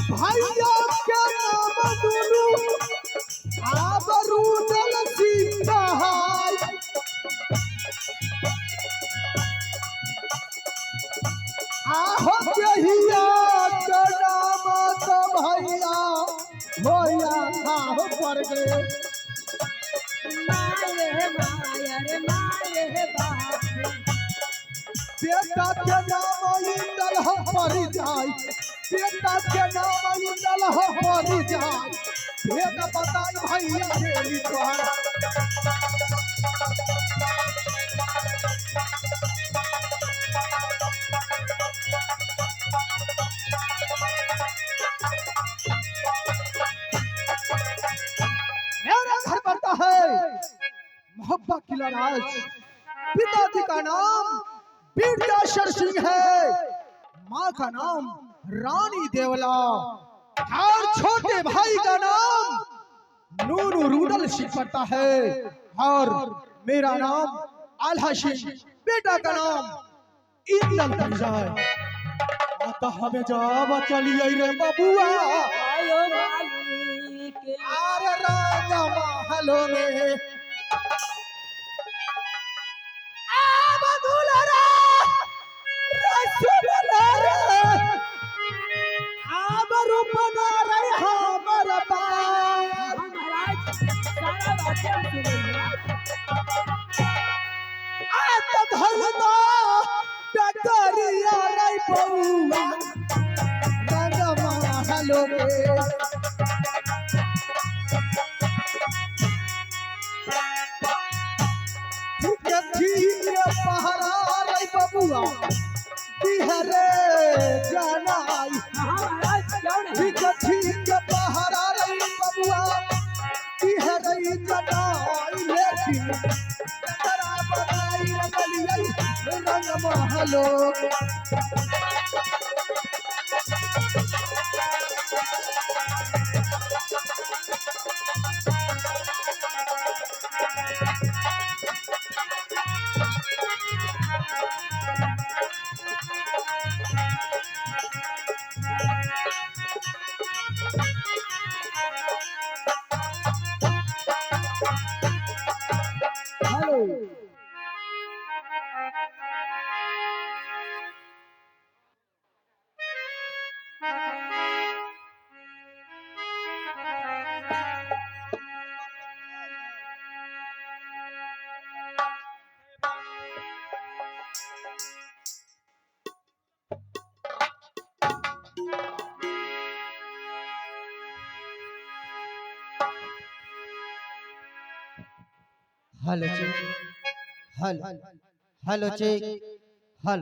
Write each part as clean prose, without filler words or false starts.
भैया के नाम दुनू आबरू दल सिंहाई आहो जहिया के नाम तो भैया होया आहो पर गए बेटा के नाम इंदल पर जाए बेटा के नाम इंदल पर जाए भेद बताई भैया देली तोहरा मेरा घर पड़ता है मोहब्बत किला राज पिताजी का नाम विद्याशर सिंह है माँ का नाम रानी देवला और छोटे भाई का नाम नूनू रूडल सिंह पड़ता है और मेरा नाम आल्हा सिंह बेटा का नाम इंदल पड़ जाए आता हमें जाब चलिए रे बबुआ अरे राजा महलो में बबुआ बिहरे जनाई ठीक ठीक पहरा रही बबुआ बिहरे जनाई लेकिन तरा बनाई रंगलिए रंग महलो हेलो चेक हल हेलो चेक हल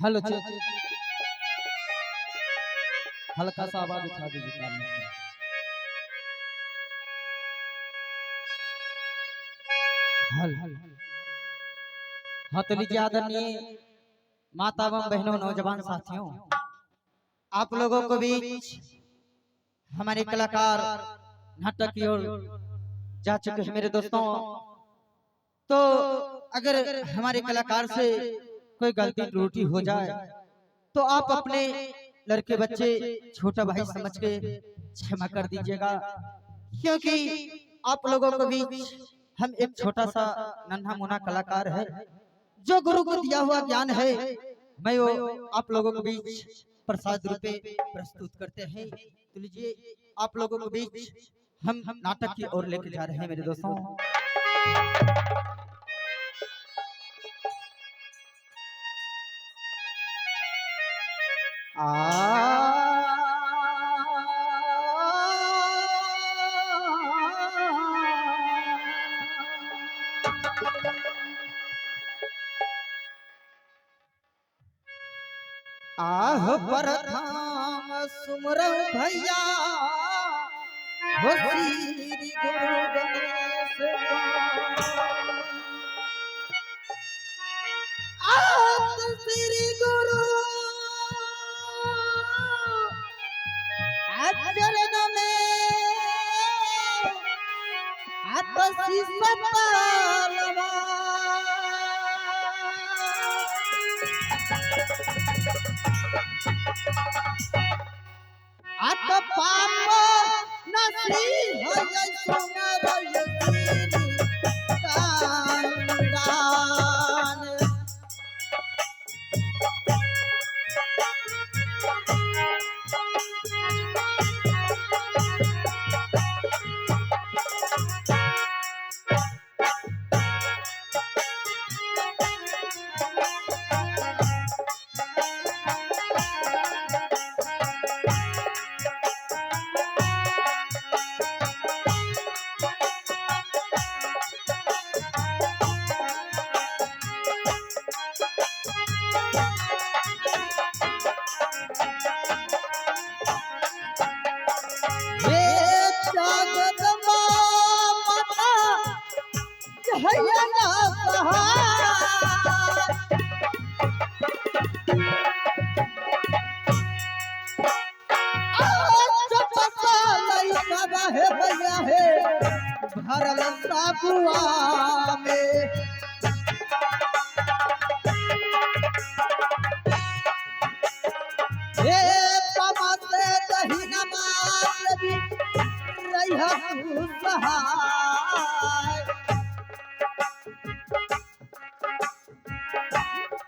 हेलो चेक हल्का सा आवाज उठा दीजिए सामने से हल हाँ तो लीजिए आदरणीय माता एवं बहनों नौजवान साथियों आप लोगों को बीच हमारे कलाकार नाटक की ओर जा चुके हैं मेरे दोस्तों। तो अगर हमारे कलाकार से कोई गलती त्रुटि हो जाए तो आप अपने लड़के बच्चे छोटा भाई समझ के क्षमा कर दीजिएगा, क्योंकि आप लोगों को भी हम एक छोटा सा नन्हा मुन्ना कलाकार है जो गुरु को दिया हुआ ज्ञान है मैं वो आप लोगों को बीच प्रसाद रूपे प्रस्तुत करते हैं। तो लीजिए आप लोगों को बीच हम नाटक की ओर लेके जा रहे हैं मेरे दोस्तों। आह परधाम सुमरन भैया हो श्री गुरु गणेश श्री गुरु चरण में आपसी सतालवा आत पाप नसी हो जय सुमर कांदान भरल साबुआ में हे तमसे दही नमाज भी रहिया तू सहाय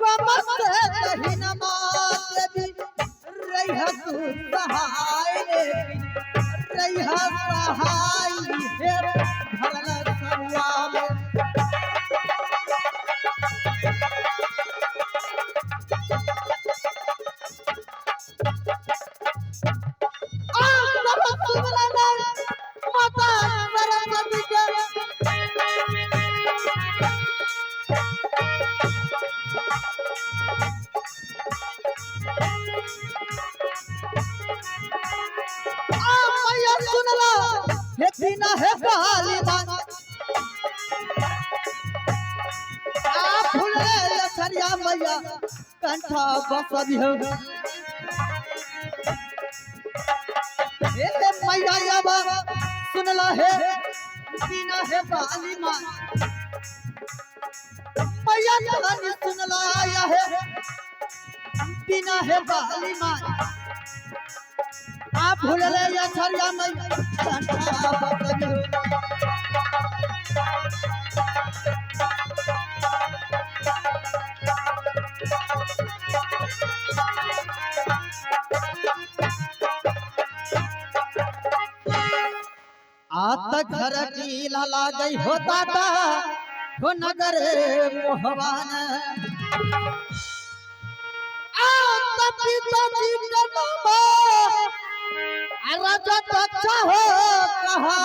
तमसे दही नमाज भी रहिया तू सहाय रहिया सहाय हे भरल साबुआ में बिना है काली बात आप भूले लखरिया मैया कंठा बसबी हो ए मैया अब सुनला है बिना है काली मां मैया कहानी सुनला आया है बिना है काली मां आप भूले लखरिया मैया कंठा बसबी हो आत घर की लाला गई होता था हो नगर मोहवान आत पिता जी का नाम राजा अच्छा हो कहा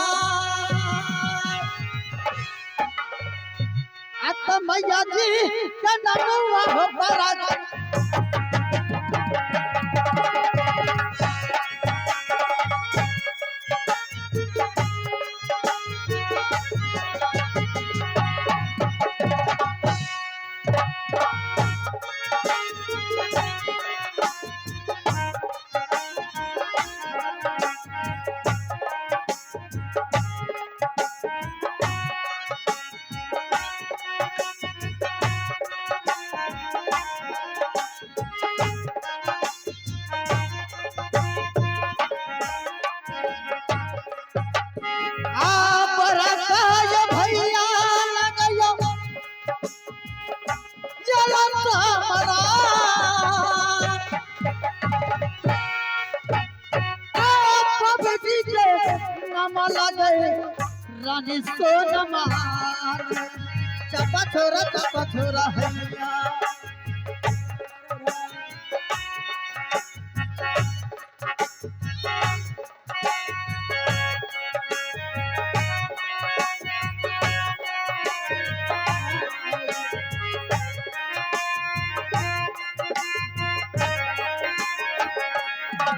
आत मैया जी का नाम हो राजा रानी सोनमा चपा छोरा हैया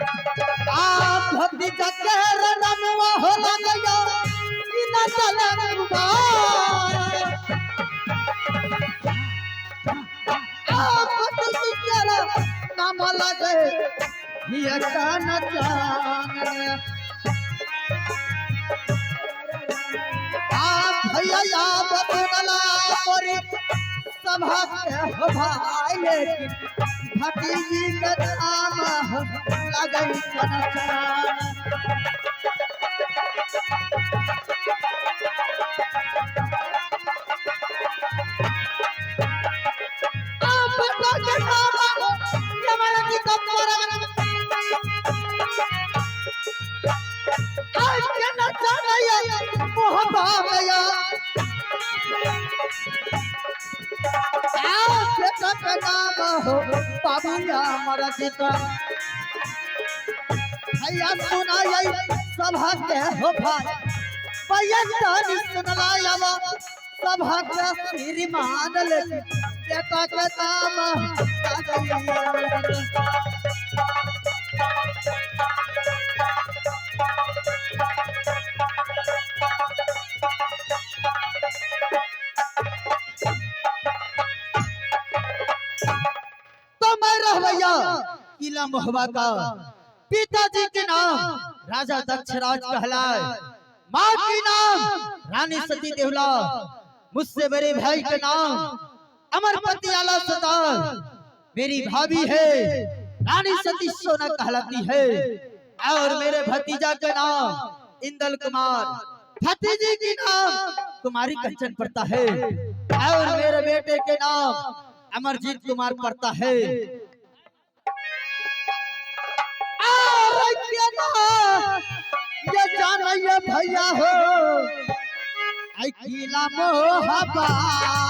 आप भक्ति चक्कर नमवा हो गया इना चले कुमार आप भक्ति चक्कर नाम लगे ये कान जान आप भैया आप बतला मोरी सभा के हो भाई लेकिन भतीजी के नाम लगई चनचान बेटा के नाम जमाना की कमरा आज के न जानिया मोहब्बा गया बेटा के नाम हो बाबूया मर जीता भैया सुनाई सभा के हो भाई भैया जानी सुनलाया सभा के श्रीमान ले बेटा के नाम तो मैं रहवैया किला मोहबा का पिताजी के नाम राजा दक्षराज कहलाए, माँ के नाम रानी सती देवला, मुझसे बड़े भाई के नाम अमरपति आला सतार, मेरी भाभी है रानी सती सोना कहलाती है और मेरे भतीजा का नाम इंदल कुमार, भतीजी की नाम कुमारी कंचन पड़ता है और मेरे बेटे के नाम अमरजीत कुमार पड़ता है। ये जानिए भैया हो अकेला मोहब्बत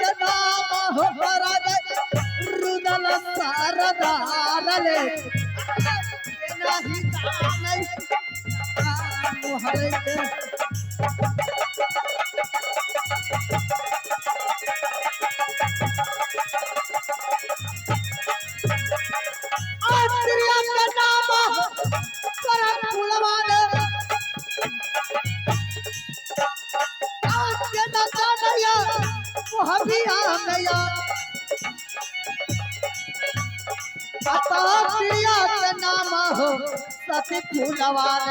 के नाम हो रुदल सारदार ले नहीं प्रिया के नाम हो सती फूलवान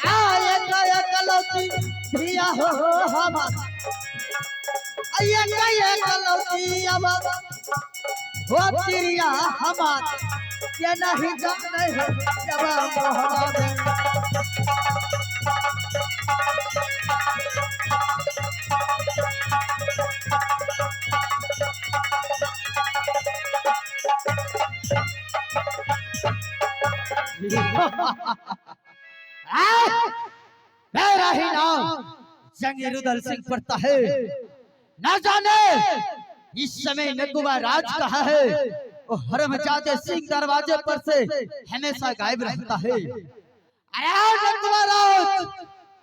आए गए कलौती प्रिया हो हमारा आए गए कलौती अब हो प्रिया हमारा ये नहीं जाने हो जब मोहब्बत मेरा ही नाम जंगी रुदल सिंह पड़ता है, न जाने इस समय नकुबा राज कहा है, वो हरमजादे सिंह दरवाजे पर से हमेशा गायब रहता है। अरे नकुबा राज,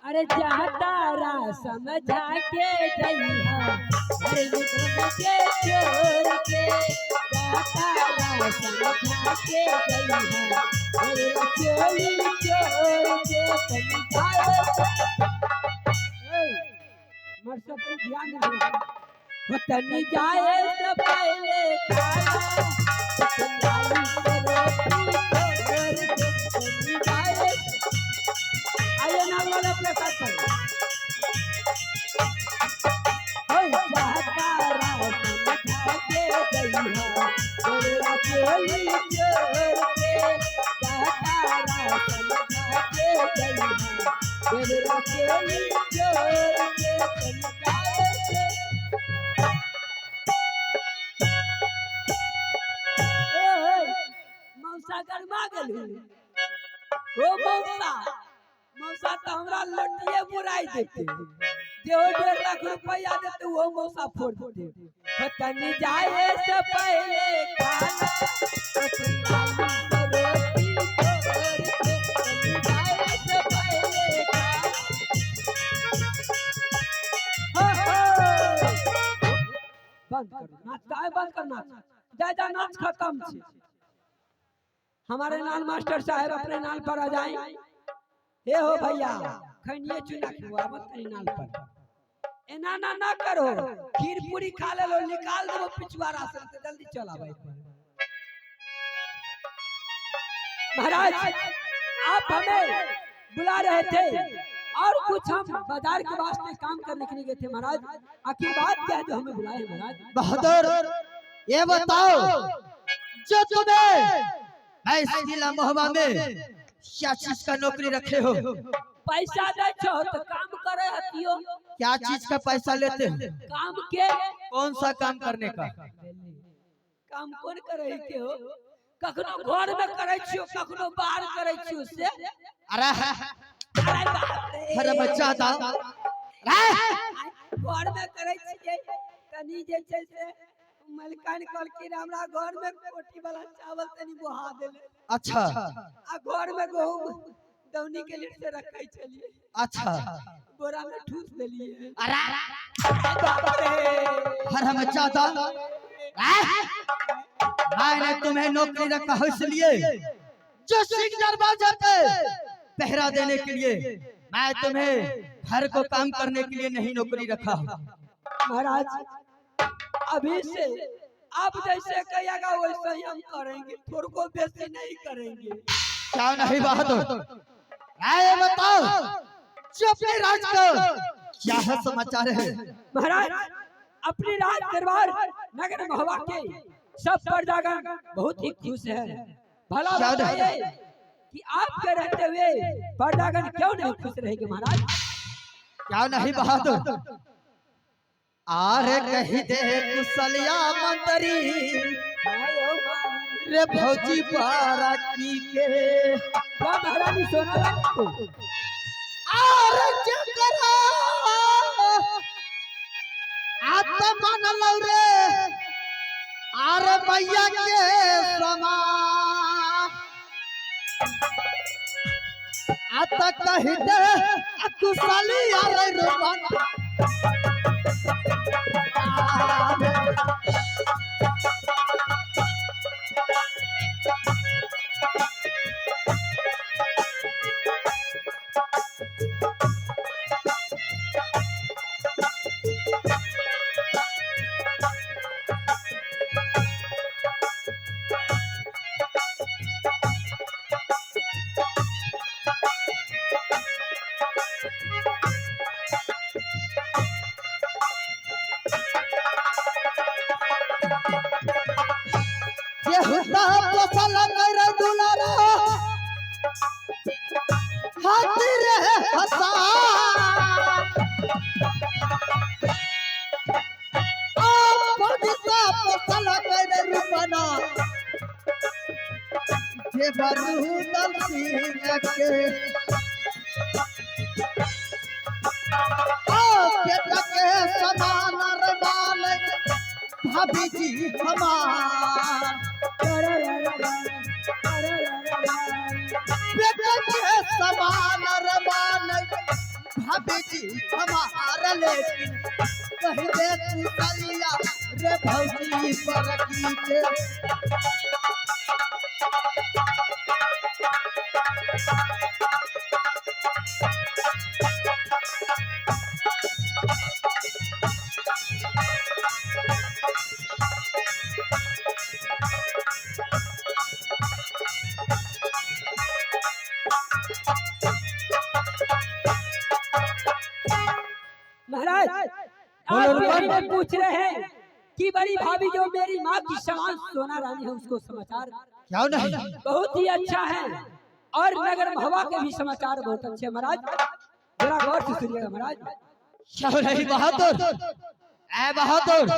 अरे जातारा समझा के जइहा अरे निगम के छोड़ के जातारा समझा के जइहा अरे चोली छोड़ के समझाए मर सब पर ध्यान दे तनी जाए से पहले खाना तनी रोटी तनी जाए आये नाल वाला अपने साथ चल ओए जातारा समझा के जइहा तेरा चोली छोड़ के जातारा समझा के जइहा तेरा चोली छोड़ के समझाए मौसा गरमा गेलू ओ मौसा मौसा तो हमरा लटिए बुराई देते जो 1.5 लाख रुपया देते वो मौसा फोड़ देते तनी जाए से पहले खाना रोटी छोड़ के तनी जाए से पहले बंद कर नाच गाय बंद कर नाच जा नाच खत्म छे हमारे नाल मास्टर साहब अपने नाल पर आ जाए हे हो भैया खनिए चुना खुआ मत नाल पर एना ना ना करो, खीर पूरी खा ले लो, निकाल दो पिछवाड़ा से, जल्दी चला भाई। महाराज आप हमें बुला रहे थे और कुछ हम बाजार के वास्ते काम करने के लिए गए थे महाराज, आखिर बात क्या है जो हमें बुलाए महाराज? बहादुर ये बताओ, जो तुम्हें मैं इस किला मोहब्बा में क्या चीज का नौकरी रखे हो? पैसा दे छो तो काम करे हतियो। क्या चीज का पैसा लेते हो? काम के? कौन सा काम करने का? काम कौन करे के हो? कखनो घर में करे छियो, कखनो बाहर करे छियो से। अरे अरे बच्चा था घर में करे छिए तनी जे छै से मलकान कल के हमरा घर में कोठी वाला चावल तनी बहा देले। अच्छा आ घर में गहूं दौनी के लिए से रखे चलिए। अच्छा बोरा में ठूस देलिए। अरे बच्चा था मैंने तुम्हें नौकरी रखा है इसलिए जो सिंह दरवाजा पे पहरा देने के लिए, मैं तुम्हें घर को काम करने के लिए नहीं नौकरी रखा। महाराज अभी से आप जैसे कहिएगा वैसे ही हम करेंगे, थोड़ा को बेसी नहीं करेंगे। क्या नहीं बहादुर? आए बताओ जो अपने राज का क्या है समाचार है? महाराज अपनी राज दरबार नगर महुआ के सब प्रजागण बहुत ही खुश है। भला बताइए कि आपके रहते हुए प्रजागण क्यों नहीं खुश रहेंगे महाराज? क्या नहीं बहादुर? आरे कही दे कुशलिया मंत्री रे भौजी पारा की के क्या महारानी सोना आरे चकरा आत्मा न लौरे आरे मैया के समा आता कही दे कुशलिया रे रूपा ये हुता फसल कर दुलारा खातिर हसा ओ पड़ता फसल कर रूपना जे बरू दलसी के ओ बेटा के समान रवाल भाभी जी हमार बेटा के समान रवाल भाभी जी हमार लेकिन कही दे तू कलिया रे भौजी पर की के महाराज आप मेरे पूछ रहे हैं कि बड़ी भाभी जो मेरी माँ की समान सोना रानी है उसको समाचार क्या नहीं बहुत ही अच्छा है और नगर महुआ के भी समाचार बहुत अच्छे हैं महाराज, जरा गौर से सुनिएगा महाराज। क्या नहीं बहादुर? ऐ बहादुर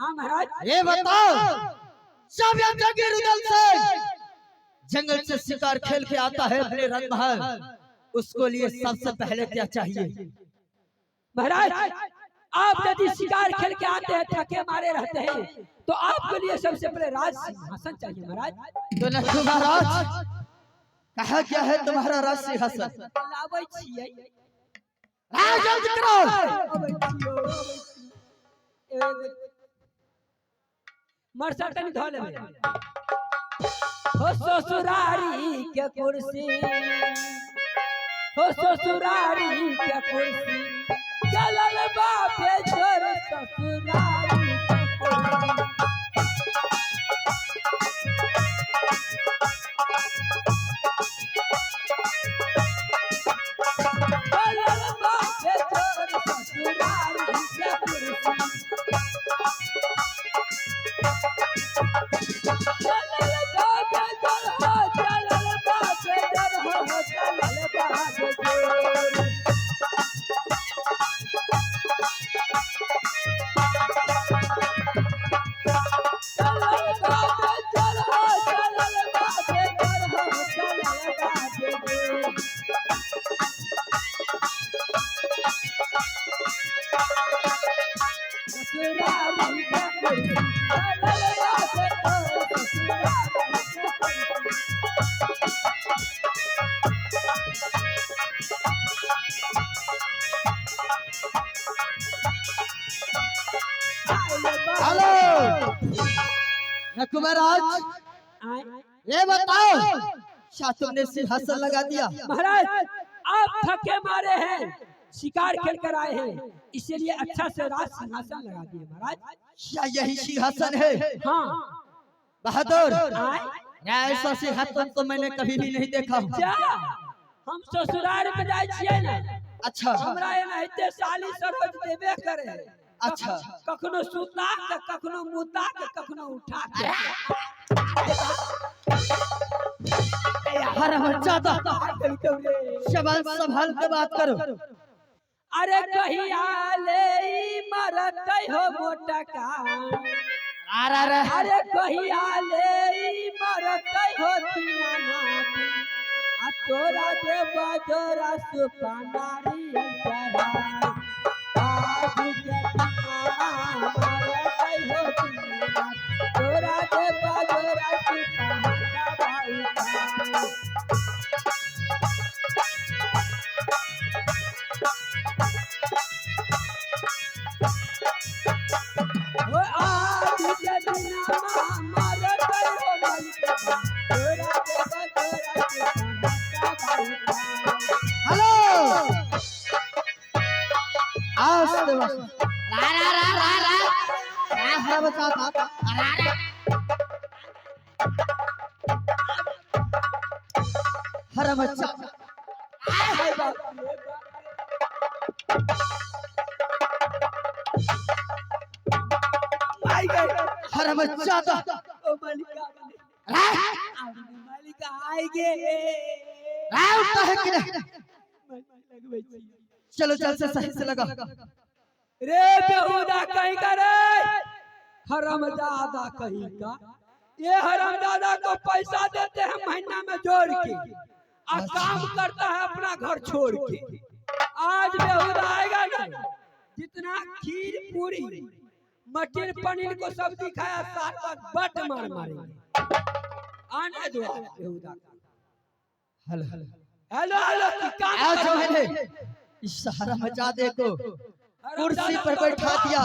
हाँ महाराज ये बताओ जब यह जगीर उदल से जंगल से शिकार खेल के आता है अपने रंग महल, उसको लिए सबसे पहले क्या चाहिए? महाराज आप यदि शिकार खेल के आते हैं थके मारे रहते हैं तो आपके लिए सबसे पहले राज सिंहासन चाहिए महाराज। तो न महाराज कहा क्या है तुम्हारा राज सिंहासन? लाबै छियै राज जल्दी करो। मरसा तनी धो लेबे हो ससुरारी के कुर्सी, हो ससुरारी के कुर्सी चलल बापे ससुरारी चलल बाटे तोर ससुरारी के कुर्सी चलल बाटे तोर हो चलल बाटे तोर हो चलल बाटे तोर चलल बाटे तोर हो चलल बाटे तोर हो चलल बाटे तोर ससुरारी के कुर्सी चलल बाटे तोर ससुरारी के कुर्सी हेलो नकुमराज, ये बताओ क्या तुमने सिंहासन लगा दिया? महाराज आप थके मारे हैं, शिकार खेल कर आए हैं, इसीलिए अच्छा से राज सिंहासन लगा दिए महाराज। क्या यही सिंहासन है? हाँ बहादुर, आए ऐसा सिंहासन तो मैंने कभी भी नहीं देखा। जा हम ससुराल में जाए छिए ना, अच्छा हमरा ये नहिते साली सरोज देबे करे। अच्छा कखनो सुता के कखनो मुता के कखनो उठा के हर ज्यादा शबान संभाल के बात करो। अरे कहिया ले मरत हो मोटका, अरे कहिया ले मरत हो दीनानाथ, आ तोरा दे बजोरा सुपनारी अंतरा आज के दीनानाथ मरत हो दीनानाथ, तोरा दे बजोरा सुपनारी भाई ओ आज के दीनानाथ मरत हो मालिका, तोरा दे बजोरा सुपनारी भाई हेलो आस्ते बस रा रा रा रा रा रा हर बचा था रा रा हर बच्चा हाय बाप रे आई गए हर बच्चा था ओ मालिका रा मालिका आई गए रा उठता है कि नहीं? लगबै छी चलो चल से सही से लगा। रे बेहुदा कहीं का रे हरामजादा कहीं का, ये हरामजादा को पैसा देते हैं महीना में जोड़ के और काम करता है अपना घर छोड़ के। आज बेहुदा आएगा ना, जितना खीर पूरी मटर पनीर को सब्जी खाया साथ साथ बट मार मारेंगे। आने दो बेहुदा। हेलो हेलो हेलो की काम आज करो। मैंने इस हरामजादे को कुर्सी पर बैठा दिया,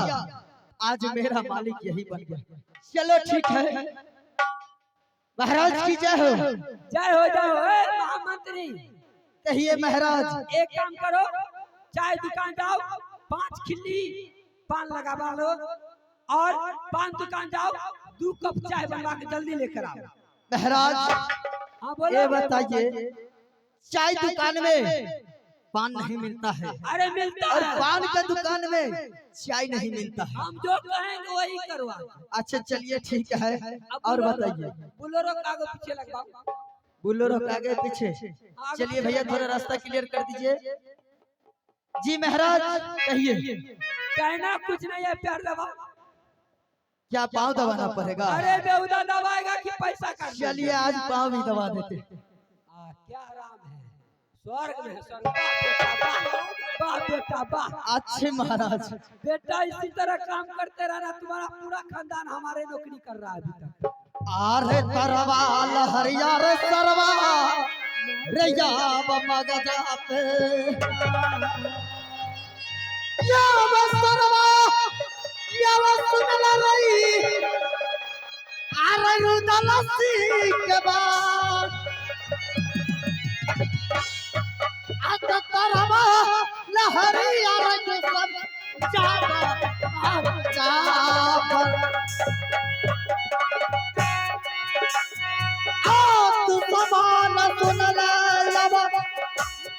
आज मेरा मालिक यही बन गया। चलो ठीक है, महाराज की जय हो। जय हो जय हो। ए महामंत्री कहिए महाराज। एक काम करो, चाय दुकान जाओ, 5 खिल्ली पान लगा लो और पान दुकान जाओ, 2 कप चाय बनवा के जल्दी लेकर आओ। महाराज हाँ बोलो। ये बताइए, चाय दुकान में पान नहीं मिलता है अरे मिलता और है, पान का दुकान में चाय नहीं मिलता है। हम जो कहेंगे वही करवा। अच्छा चलिए ठीक है, और बताइए। बोलेरो का आगे पीछे लगवाओ। बोलेरो के आगे पीछे। चलिए भैया थोड़ा रास्ता क्लियर कर दीजिए। जी महाराज कहिए। कहना कुछ नहीं है, प्यार दबाओ। क्या पाँव दबाना पड़ेगा? अरे बेहुदा दबाएगा कि पैसा का? चलिए आज पाँव भी दबा देते। क्या आराम है, स्वर्ग में स्वर्ग। वाह बेटा वाह। अच्छे महाराज। बेटा इसी तरह काम करते रहना, तुम्हारा पूरा खानदान हमारे नौकरी कर रहा है अभी तक। आरे तरवा लहरिया रे सरवा रे याब मगजा पे याब सरवा याब सुनला रही आरे रुदलसी के बाद आत तरवा लहरिया रे सब समान सुनल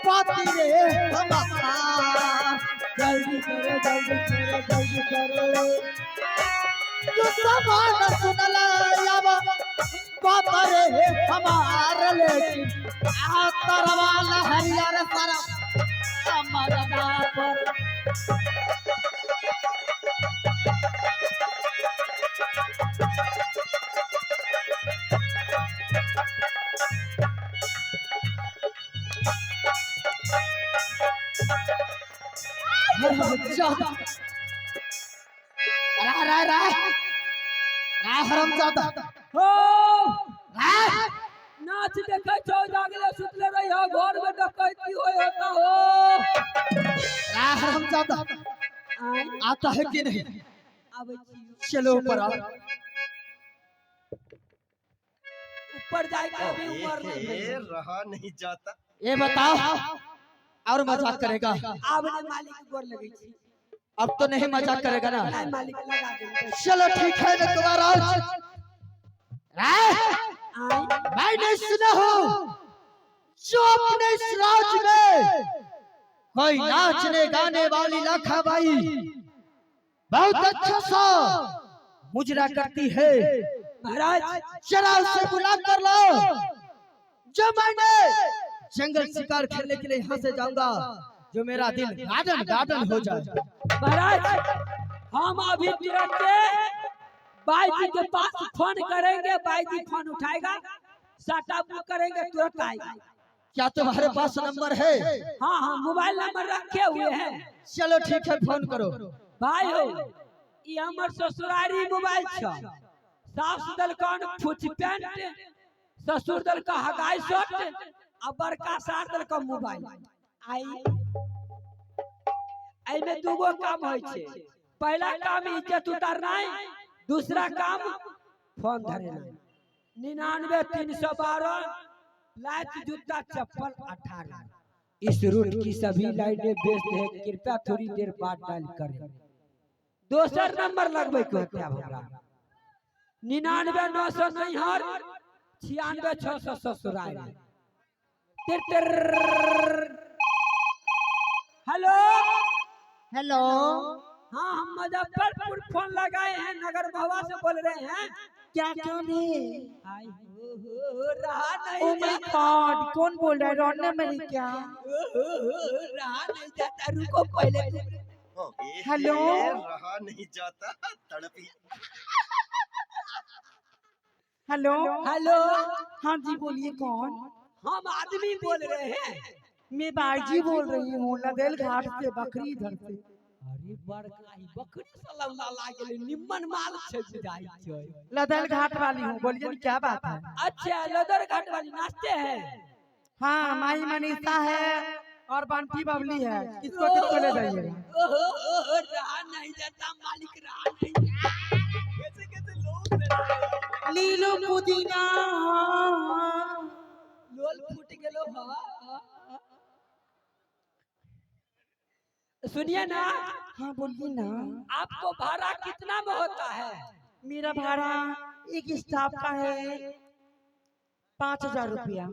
पाती रे हमारा जल्दी करो जल्दी करो जल्दी करो तू समान सुनल पाता रे हमारा लेकिन तरवाल हरियर सरफ मरदा पर हरामजादा हो नाच देखे छो जागले सुतले रही हो घर में डकैती होय होता हो हरामजादा आता है कि नहीं आवे छी चलो ऊपर आओ ऊपर जाए के अभी उम्र नहीं ये है रहा नहीं जाता। ये बताओ और मजाक करेगा आपने मालिक की गोर लगी छी अब तो नहीं मजाक करेगा ना नहीं मालिक लगा दे चलो ठीक है ना तुम्हारा आई मैंने सुना हो जो अपने इस राज में कोई नाचने गाने वाली लाखा बाई बहुत अच्छा सा मुजरा करती है महाराज चला उसे बुला कर लो जो मैंने जंगल शिकार खेलने के लिए यहाँ से जाऊंगा जो मेरा दिल गार्डन गार्डन हो जाए महाराज हम अभी तुरंत बाई जी के पास फोन करेंगे बाई जी फोन उठाएगा सेटअप करेंगे तुरंत आएगा क्या तुम्हारे पास नंबर है हाँ हाँ मोबाइल नंबर रखे हुए हैं चलो ठीक है फोन करो भाई हो ये हमर ससुरारी मोबाइल छ सास दल कौन फुच पैंट ससुर दल का हगाई शर्ट और बड़का सार दल का मोबाइल आई आई में दूगो काम होय छे पहला काम इज्जत उतारनाई दूसरा काम फोन धरेना 99-312 लाइट जूता चप्पल 18 इस रूट की सभी लाइनें व्यस्त है कृपया थोड़ी देर बाद डायल करें दोसर नंबर लगबे को क्या हमरा 99-900 नैहर 96-600 ससुराल हेलो हेलो हाँ हम मुजफ्फरपुर फोन लगाए हैं नगर भवा से बोल रहे हैं क्या क्यों नहीं आई हो रहा ओ नहीं माय गॉड कौन बोल रहा है रोना मेरी क्या रहा नहीं जाता रुको पहले हेलो? रहा नहीं जाता तड़पी। हेलो हेलो हाँ जी बोलिए कौन हम आदमी बोल रहे हैं मैं बाईजी बोल रही हूँ नदेल घाट से बकरी इधर से अरे बड़का ही बकरी सल्लल्लाहु अलैहि निम्मन माल छे बुझाई छै लदल घाट वाली हूँ बोलिए क्या बात है अच्छा लदर घाट वाली नाचते हैं हाँ माई मनीषा है और बंटी बबली है किसको ले जाइएगा रहा नहीं जाता मालिक रहा नहीं कैसे कैसे लोग लीलो पुदीना लोल फूट गेलो सुनिए ना हाँ बोलिए ना आपको भाड़ा कितना में होता है मेरा भाड़ा एक स्टाफ का है 5,000 रुपया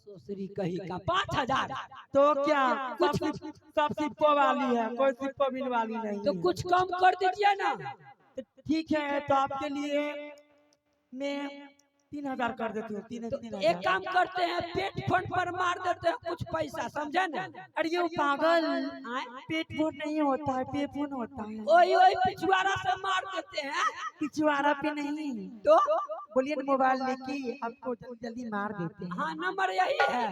सोसरी कही का 5,000 तो क्या सब सिप्पो वाली है कोई सिप्पो बिन वाली नहीं तो कुछ कम कर दीजिए ना तो ठीक है तो आपके लिए मैं 3,000 कर देती हूँ तो एक काम करते हैं पेट फंड पर मार देते हैं कुछ पैसा समझे ना अरे ये पागल पेट फोन नहीं होता है पे फोन होता है ओई ओई पिछवाड़ा से मार देते हैं पिछवाड़ा पे नहीं तो बोलिए ना मोबाइल लेके आपको जल्दी मार देते हैं हाँ नंबर यही है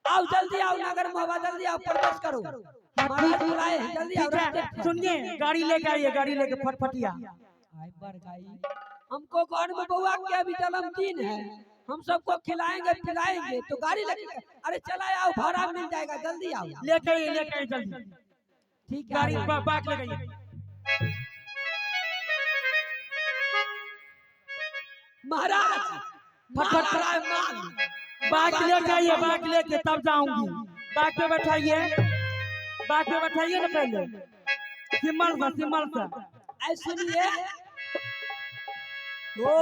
आओ जल्दी आओ नगर मोहब्बा जल्दी आओ प्रवेश करो महाराज बुलाए हैं जल्दी आओ ठीक है सुनिए गाड़ी लेके आइए गाड़ी लेके फटफटिया आए बरगाई हमको घर में बउआ के अभी जन्मदिन है हम सबको खिलाएंगे पिलाएंगे तो गाड़ी लेके अरे चला आओ भाड़ा मिल जाएगा जल्दी आओ लेके आइए जल्दी ठीक है गाड़ी बाइक ले गई महाराज फटफट बाइक लेके आइए बाइक लेके तब जाऊंगी बाइक पे बैठाइए बात पे बैठाइए ना पहले सिमल सा ऐ सुनिए वो